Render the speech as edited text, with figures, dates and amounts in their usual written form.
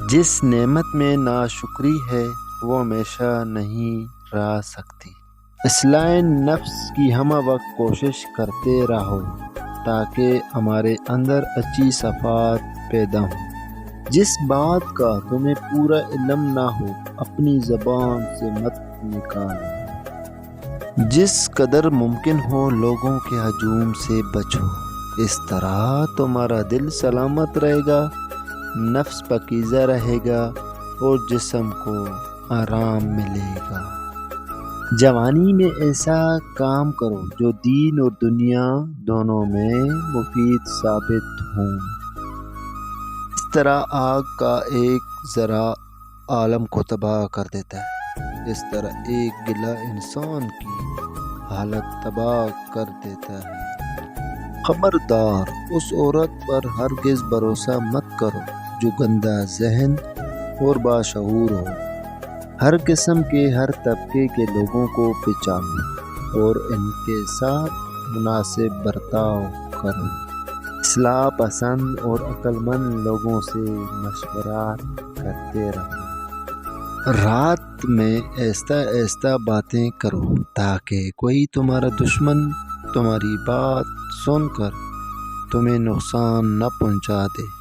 جس نعمت میں ناشکری ہے وہ ہمیشہ نہیں رہ سکتی۔ اصلاح نفس کی ہم وقت کوشش کرتے رہو تاکہ ہمارے اندر اچھی صفات پیدا ہوں۔ جس بات کا تمہیں پورا علم نہ ہو اپنی زبان سے مت نکالو۔ جس قدر ممکن ہو لوگوں کے ہجوم سے بچو، اس طرح تمہارا دل سلامت رہے گا، نفس پاکیزہ رہے گا اور جسم کو آرام ملے گا۔ جوانی میں ایسا کام کرو جو دین اور دنیا دونوں میں مفید ثابت ہوں۔ اس طرح آگ کا ایک ذرہ عالم کو تباہ کر دیتا ہے، اس طرح ایک گلہ انسان کی حالت تباہ کر دیتا ہے۔ خبردار، اس عورت پر ہرگز بھروسہ مت کرو جو گندا ذہن اور باشعور ہو۔ ہر قسم کے ہر طبقے کے لوگوں کو پہچانو اور ان کے ساتھ مناسب برتاؤ کرو۔ اصلاح پسند اور عقل مند لوگوں سے مشورہ کرتے رہو۔ رات میں آہستہ آہستہ باتیں کرو تاکہ کوئی تمہارا دشمن تمہاری بات سن کر تمہیں نقصان نہ پہنچا دے۔